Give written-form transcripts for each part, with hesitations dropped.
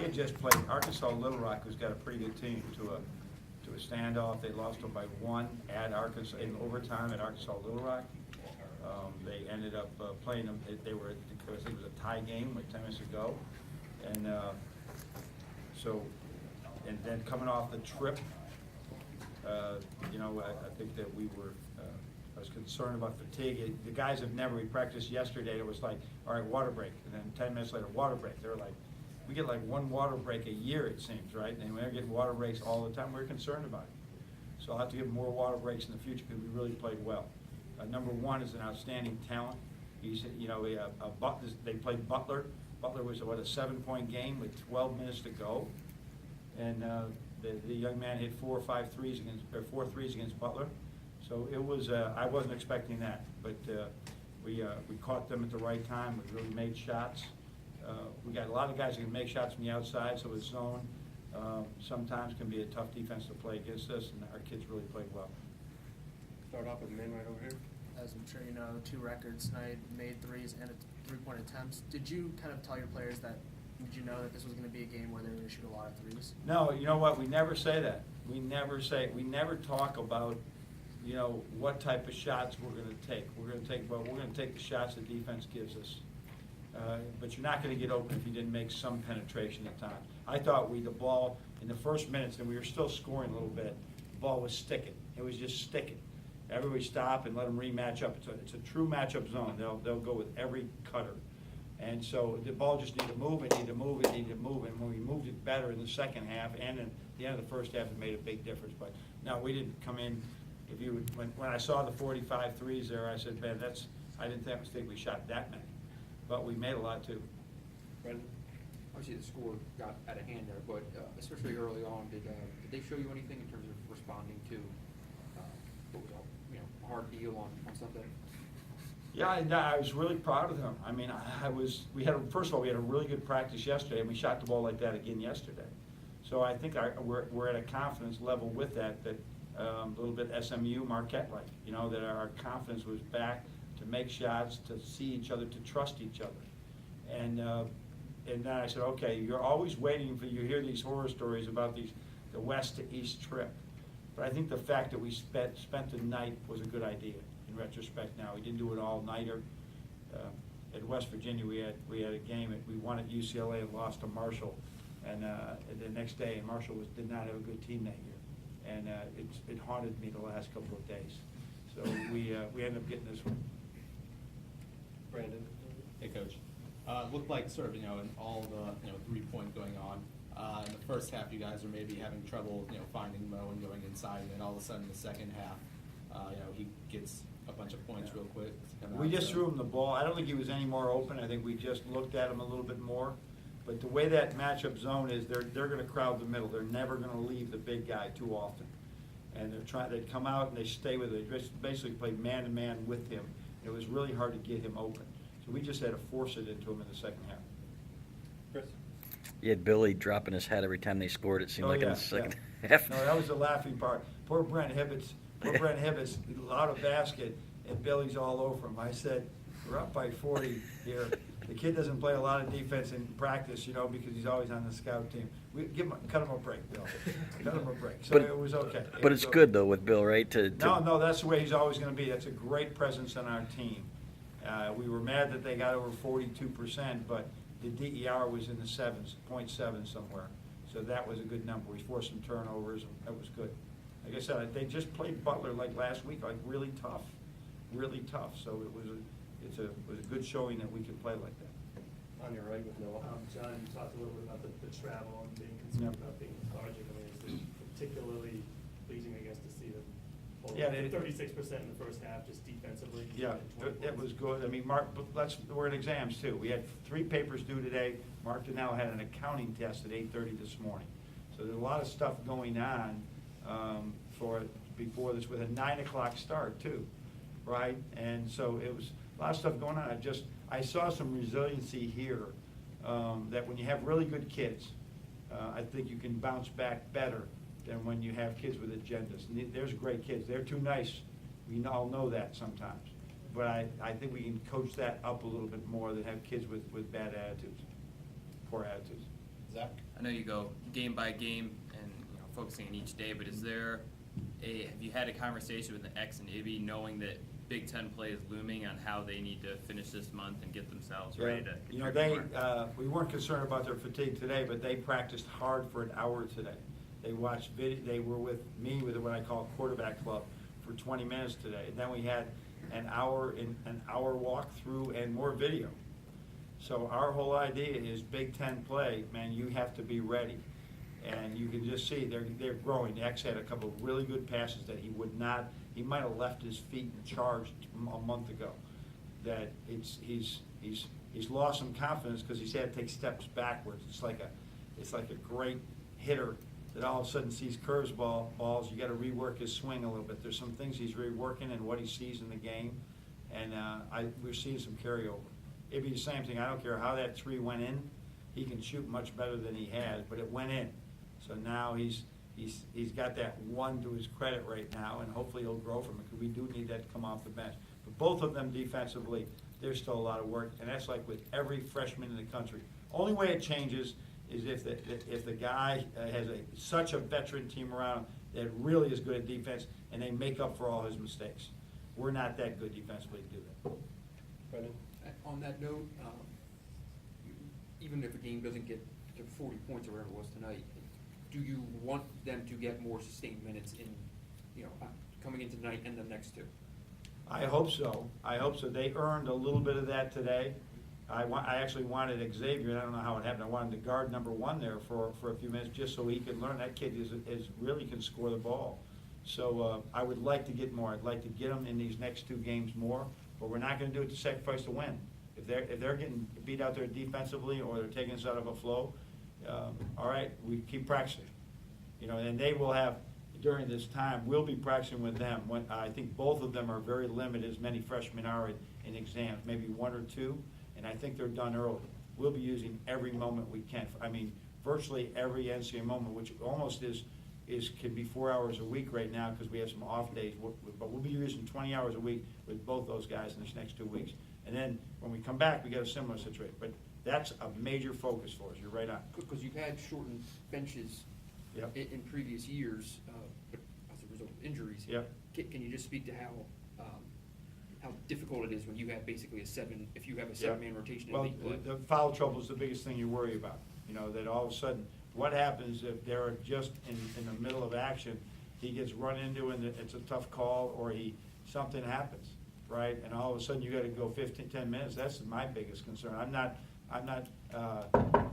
had just played Arkansas Little Rock, who's got a pretty good team, to a standoff. They lost them by 1 at Arkansas in overtime at Arkansas Little Rock. They ended up playing them. They were, I think it was a tie game with 10 minutes to go, and and then coming off the trip, you know, I think that we were. I was concerned about fatigue. The guys have never. We practiced yesterday. It was like, all right, water break, and then 10 minutes later, water break. They were like, we get like 1 water break a year, it seems, right? And we're getting water breaks all the time. We're concerned about it. So I'll have to give more water breaks in the future because we really played well. Number 1 is an outstanding talent. He's, you know, they played Butler. Butler was, what, a 7-point game with 12 minutes to go. And the young man hit 4 or 5 threes against, or 4 threes against Butler. So it was, I wasn't expecting that, but we caught them at the right time. We really made shots. We got a lot of guys who can make shots from the outside, so his zone sometimes can be a tough defense to play against us, and our kids really played well. Start off with men right over here. As I'm sure you know, 2 records tonight, made threes and 3-point attempts. Did you kind of tell your players that, did you know that this was going to be a game where they were going to shoot a lot of threes? No, you know what, we never say that. We never talk about, you know, what type of shots we're going to take. We're going to take the shots the defense gives us. But you're not going to get open if you didn't make some penetration at times. I thought the ball in the first minutes, and we were still scoring a little bit, the ball was sticking. It was just sticking. Everybody stop and let them rematch up. It's a true matchup zone. They'll go with every cutter. And so the ball just needed to move, it needed to move, it needed to move. And when we moved it better in the second half and in the end of the first half, it made a big difference. But no, we didn't come in. If you would, when I saw the 45 threes there, I said, man, I didn't think we shot that many. But we made a lot too. Brendan? Obviously, the score got out of hand there, but especially early on, did they show you anything in terms of responding to what was a hard deal on something? Yeah, I was really proud of them. I mean, first of all, we had a really good practice yesterday, and we shot the ball like that again yesterday. So I think we're at a confidence level with that a little bit SMU Marquette-like, you know, that our confidence was back to make shots, to see each other, to trust each other. And then I said, okay, you're always waiting you hear these horror stories about the west to east trip. But I think the fact that we spent the night was a good idea in retrospect now. We didn't do it all nighter. At West Virginia, we had a game, we won at UCLA and lost to Marshall. And the next day, Marshall did not have a good team that year. And it haunted me the last couple of days. So we ended up getting this one. Brandon? Hey, Coach. Looked like sort of, in all the, 3-point going on. In the first half, you guys are maybe having trouble, finding Mo and going inside, and then all of a sudden in the second half, he gets a bunch of points real quick. We just threw him the ball. I don't think he was any more open. I think we just looked at him a little bit more. But the way that matchup zone is, they're going to crowd the middle. They're never going to leave the big guy too often. And they come out and they stay with it. They basically play man-to-man with him. It was really hard to get him open. So we just had to force it into him in the second half. Chris? You had Billy dropping his head every time they scored, it seemed like in the second half. No, that was the laughing part. Poor Brent Hibbets, allowed a basket, and Billy's all over him. I said, we're up by 40 here. The kid doesn't play a lot of defense in practice, because he's always on the scout team. Cut him a break, Bill. Cut him a break. So it was okay. But it's good, though, with Bill, right? No, that's the way he's always going to be. That's a great presence on our team. We were mad that they got over 42%, but the DER was in the 0.7 somewhere. So that was a good number. We forced some turnovers, and that was good. Like I said, they just played Butler like last week, like really tough. So it was a good showing that we could play like that. On your right with Noah. John, you talked a little bit about the travel and being concerned about being lethargic. I mean, is it particularly pleasing, I guess, to see them hold 36% in the first half, just defensively? Yeah, it was good. I mean, we're in exams too. We had 3 papers due today. Mark Donnell had an accounting test at 8:30 this morning. So there's a lot of stuff going on before this, with a 9 o'clock start too, right? And so it was a lot of stuff going on. I saw some resiliency here, that when you have really good kids, I think you can bounce back better than when you have kids with agendas. And there's great kids. They're too nice. We all know that sometimes. But I think we can coach that up a little bit more than have kids with bad attitudes, poor attitudes. Zach? I know you go game by game and focusing on each day, but have you had a conversation with the X and Ibby, knowing that Big Ten play is looming, on how they need to finish this month and get themselves ready to contribute more? We weren't concerned about their fatigue today, but they practiced hard for an hour today. They watched video. They were with me with what I call quarterback club for 20 minutes today. And then we had an hour walkthrough and more video. So our whole idea is Big Ten play, man, you have to be ready. And you can just see they're growing. The X had a couple of really good passes that he might have left his feet and charged a month ago. That he's lost some confidence because he's had to take steps backwards. It's like a great hitter that all of a sudden sees curves balls. You got to rework his swing a little bit. There's some things he's reworking and what he sees in the game, and we're seeing some carryover. It'd be the same thing. I don't care how that 3 went in. He can shoot much better than he has, but it went in. So now he's got that 1 to his credit right now, and hopefully he'll grow from it, because we do need that to come off the bench. But both of them defensively, there's still a lot of work, and that's like with every freshman in the country. Only way it changes is if the guy has such a veteran team around that really is good at defense, and they make up for all his mistakes. We're not that good defensively to do that. Brendan? On that note, even if a game doesn't get to 40 points or whatever it was tonight, do you want them to get more sustained minutes in, coming into tonight and the next 2? I hope so. They earned a little bit of that today. I actually wanted Xavier, and I don't know how it happened. I wanted to guard number 1 there for a few minutes just so he could learn. That kid is really can score the ball. So I would like to get more. I'd like to get him in these next 2 games more, but we're not going to do it to sacrifice the win. If they're getting beat out there defensively, or they're taking us out of a flow, all right, we keep practicing. And they will have, during this time, we'll be practicing with them. I think both of them are very limited, as many freshmen are in exams, maybe 1 or 2, and I think they're done early. We'll be using every moment we can. I mean, virtually every NCAA moment, which almost can be 4 hours a week right now because we have some off days, but we'll be using 20 hours a week with both those guys in this next 2 weeks. And then when we come back, we got a similar situation. But that's a major focus for us. You're right on. Because you've had shortened benches Yep. in previous years, but as a result of injuries. Yep. Can you just speak to how difficult it is when you have basically if you have a 7-man rotation in Well, league play? the foul trouble is the biggest thing you worry about. That all of a sudden, what happens if they're just in the middle of action, he gets run into and it's a tough call, or something happens, right? And all of a sudden you got to go 10 minutes. That's my biggest concern. I'm not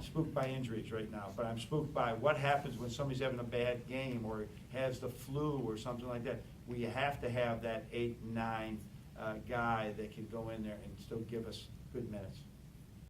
spooked by injuries right now, but I'm spooked by what happens when somebody's having a bad game or has the flu or something like that. We have to have that 8, 9 guy that can go in there and still give us good minutes.